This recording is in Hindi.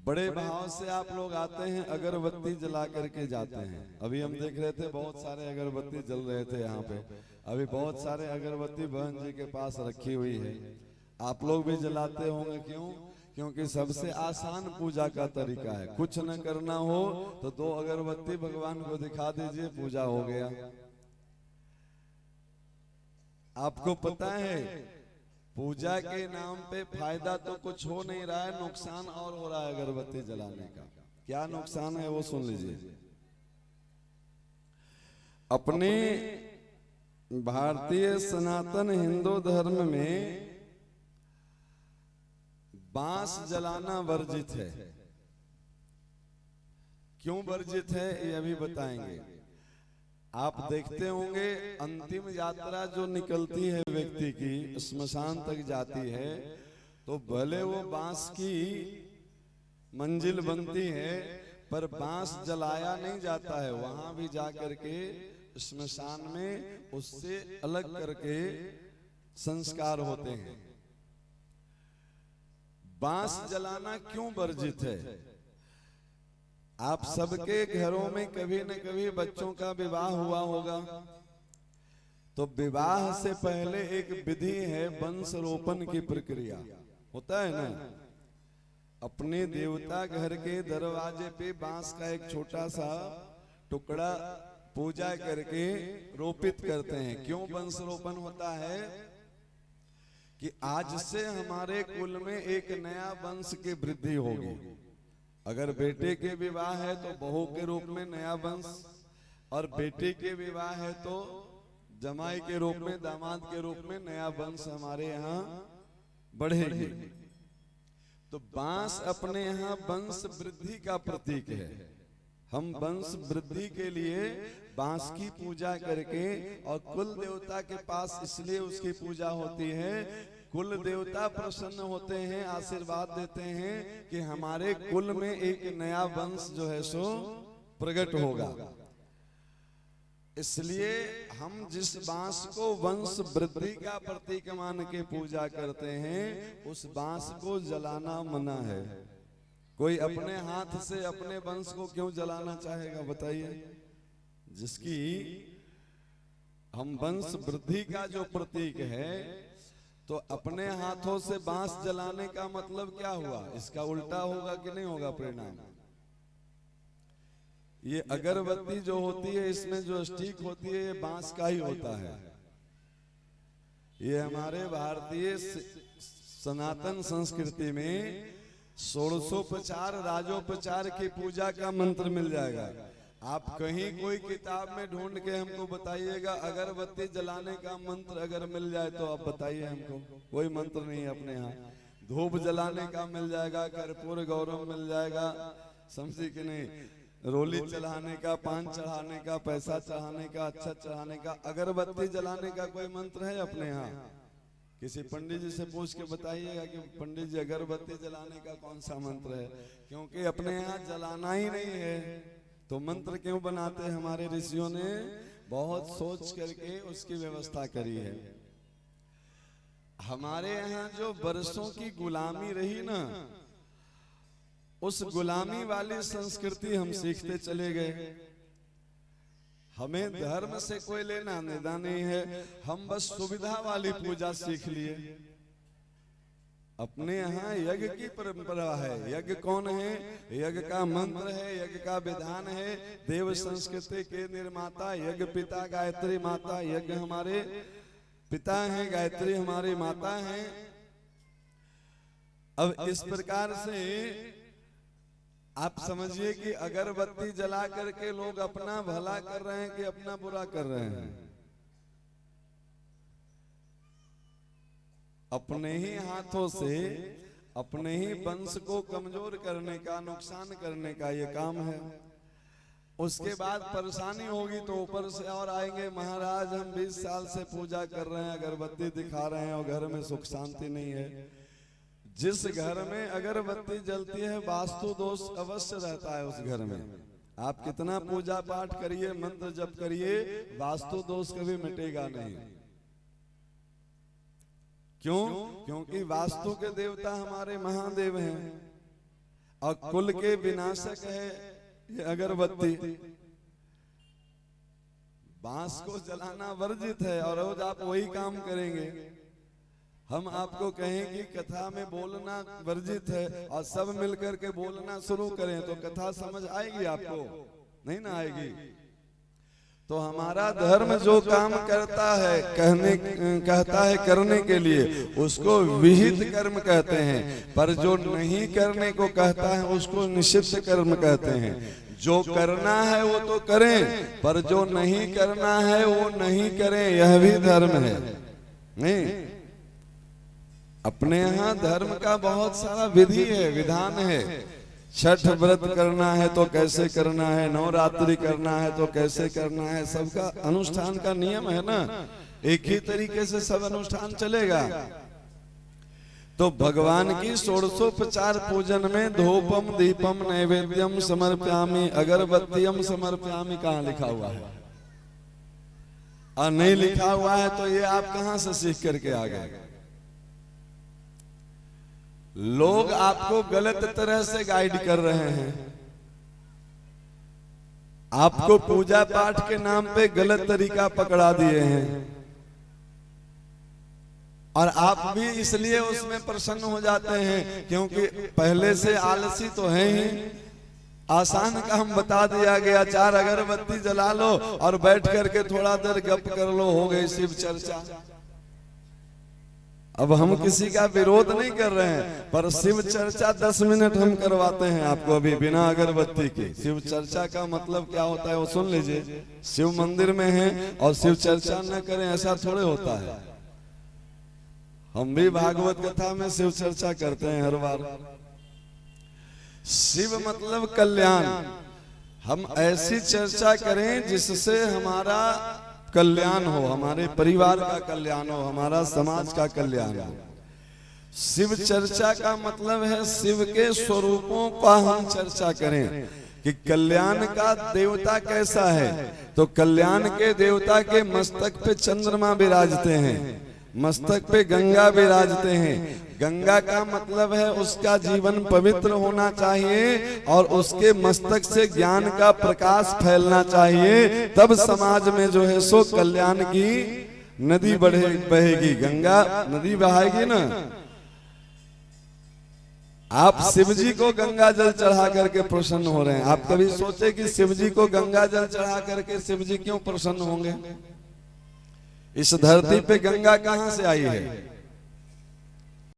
बड़े भाव से आप लोग आते हैं, अगरबत्ती जला करके जाते हैं। अभी हम देख रहे थे बहुत सारे अगरबत्ती जल रहे थे यहाँ पे। अभी बहुत सारे अगरबत्ती बहन जी के पास रखी हुई है, आप लोग भी जलाते होंगे। क्यों? क्योंकि सबसे आसान पूजा का तरीका है। कुछ न करना हो तो 2 अगरबत्ती भगवान को दिखा दीजिए, पूजा हो गया। आपको पता है पूजा के नाम पे फायदा तो कुछ हो नहीं रहा है, नुकसान और हो रहा है अगरबत्ती जलाने का। क्या नुकसान है वो सुन लीजिए। अपने भारतीय सनातन हिंदू धर्म में बांस जलाना वर्जित है। क्यों वर्जित है ये अभी बताएंगे। आप देखते होंगे अंतिम यात्रा जो निकलती है व्यक्ति की, श्मशान तक जाती है, तो भले वो बांस की मंजिल बनती है पर बांस जलाया नहीं जाता है। वहां भी जा करके श्मशान में उससे अलग करके संस्कार होते हैं। बांस जलाना क्यों वर्जित है? आप सबके घरों में कभी न कभी बच्चों का विवाह हुआ होगा, तो विवाह से पहले एक विधि है वंश रोपण की प्रक्रिया, होता है ना। अपने देवता घर के दरवाजे पे बांस का एक छोटा सा टुकड़ा पूजा करके रोपित करते हैं। क्यों वंश रोपण होता है? कि आज से हमारे कुल में एक नया वंश की वृद्धि होगी। अगर बेटे के विवाह है तो बहू के रूप में नया वंश, और बेटे के विवाह है तो जमाई के रूप में, दामाद के रूप में नया वंश हमारे यहाँ बढ़ेगी। तो बांस अपने यहाँ वंश वृद्धि का प्रतीक है। हम वंश वृद्धि के लिए बांस की पूजा करके, और कुल देवता के पास इसलिए उसकी पूजा होती है, कुल देवता प्रसन्न होते हैं, आशीर्वाद देते हैं कि हमारे कुल में एक नया वंश जो है सो प्रकट होगा। इसलिए हम जिस बांस को वंश वृद्धि का प्रतीक मान के पूजा करते हैं, उस बांस को जलाना मना है। कोई अपने हाथ से अपने वंश को क्यों जलाना चाहेगा बताइए? जिसकी हम वंश वृद्धि का जो प्रतीक है, तो अपने हाथों से बांस जलाने का मतलब क्या हुआ? इसका उल्टा होगा कि नहीं होगा परिणाम? ये अगरबत्ती जो होती है, इसमें जो स्टिक होती है, ये बांस का ही होता है। ये हमारे भारतीय सनातन संस्कृति में 16उपचार राजोपचार की पूजा का मंत्र मिल जाएगा। आप कहीं कोई किताब में ढूंढ के हमको बताइएगा अगरबत्ती जलाने का मंत्र अगर मिल जाए तो आप बताइए हमको। कोई मंत्र नहीं है अपने यहाँ। धूप जलाने का मिल जाएगा, कर्पूर गौरव मिल जाएगा, समझी कि नहीं, रोली चढ़ाने का, पान चढ़ाने का, पैसा चढ़ाने का, अच्छा चढ़ाने का। अगरबत्ती जलाने का कोई मंत्र है अपने यहाँ? किसी पंडित जी से पूछ के बताइएगा कि पंडित जी अगरबत्ती जलाने का कौन सा मंत्र है। क्योंकि अपने यहाँ जलाना ही नहीं है तो मंत्र क्यों बनाते? हमारे ऋषियों ने बहुत सोच करके उसकी व्यवस्था करी है। हमारे यहाँ जो वर्षों की गुलामी रही ना, उस गुलामी वाली संस्कृति हम सीखते चले गए। हमें धर्म से कोई लेना देना नहीं है, हम बस सुविधा वाली पूजा सीख लिए। अपने यहाँ यज्ञ की परंपरा है। यज्ञ कौन है? यज्ञ का मंत्र है, यज्ञ का विधान है। देव संस्कृति के निर्माता यज्ञ पिता गायत्री माता। यज्ञ हमारे पिता हैं, गायत्री हमारी माता हैं। अब इस प्रकार से आप समझिए कि अगरबत्ती जला करके लोग अपना भला कर रहे हैं कि अपना बुरा कर रहे हैं? अपने ही हाथों से अपने ही वंश को कमजोर करने का, नुकसान करने का ये काम है। उसके बाद परेशानी होगी तो ऊपर से और आएंगे, महाराज हम 20 साल से पूजा कर रहे हैं, अगरबत्ती दिखा रहे हैं और घर में सुख शांति नहीं है। जिस घर में अगरबत्ती जलती है वास्तु दोष अवश्य रहता है उस घर में। आप कितना पूजा पाठ करिए, मंत्र जप करिए, वास्तु दोष कभी मिटेगा नहीं। क्यों? क्योंकि वास्तु के देवता हमारे महादेव हैं। और कुल के विनाशक है ये अगरबत्ती। बांस को जलाना वर्जित है और रोज आप वही काम करेंगे। हम आपको कहें कि कथा में बोलना वर्जित है और सब मिलकर के बोलना शुरू करें तो कथा समझ आएगी आपको? नहीं ना आएगी। तो हमारा धर्म जो काम करता है कहता है करने के लिए उसको विहित कर्म कहते हैं, पर जो नहीं करने को कहता है उसको निषिद्ध कर्म कहते हैं। जो करना है वो तो करें, पर जो नहीं करना है वो नहीं करें, यह भी धर्म है। नहीं, अपने यहाँ धर्म का बहुत सारा विधि है, विधान है। छठ व्रत करना है तो कैसे करना है, नवरात्रि करना है तो कैसे करना है, सबका अनुष्ठान का नियम है ना। एक ही तरीके से सब अनुष्ठान चलेगा। तो भगवान की षोडशोपचार पूजन में धूपम दीपम नैवेद्यम समर्प्यामि अगरबत्तीयम समर्प्यामि कहाँ लिखा हुआ है? और नहीं लिखा हुआ है तो ये आप कहां से सीख करके आ गए? लोग आपको गलत तरह से गाइड कर रहे हैं। आपको पूजा पाठ के नाम पे गलत तरीका पकड़ा दिए हैं और आप भी इसलिए उसमें प्रसन्न हो जाते हैं क्योंकि पहले से आलसी तो है ही। आसान काम बता दिया गया, 4 अगरबत्ती जला लो और बैठ करके थोड़ा देर गप कर लो, हो गई शिव चर्चा। अब हम किसी का विरोध नहीं कर रहे हैं, पर शिव चर्चा 10 मिनट हम करवाते हैं आपको अभी बिना अगरबत्ती के। शिव चर्चा का मतलब क्या होता है वो सुन लीजिए। शिव मंदिर में हैं और शिव चर्चा न करें ऐसा थोड़े होता है। हम भी भागवत कथा में शिव चर्चा करते हैं हर बार। शिव मतलब कल्याण। हम ऐसी चर्चा करें जिससे हमारा कल्याण हो, हमारे परिवार का कल्याण हो, हमारा समाज का कल्याण हो। शिव चर्चा का मतलब है शिव के स्वरूपों का हम चर्चा करें कि कल्याण का देवता कैसा है। तो कल्याण के देवता के मस्तक पे चंद्रमा विराजते हैं, मस्तक पे गंगा विराजते हैं। गंगा का मतलब है उसका जीवन पवित्र होना चाहिए और उसके मस्तक से ज्ञान का प्रकाश फैलना चाहिए, तब समाज में जो है सो कल्याण की नदी बहेगी। गंगा नदी बहाएगी ना। आप शिव जी को गंगा जल चढ़ा करके प्रसन्न हो रहे हैं। आप कभी सोचे कि शिव जी को गंगा जल चढ़ा करके शिव जी क्यों प्रसन्न होंगे? इस धरती पे गंगा कहां से आई है?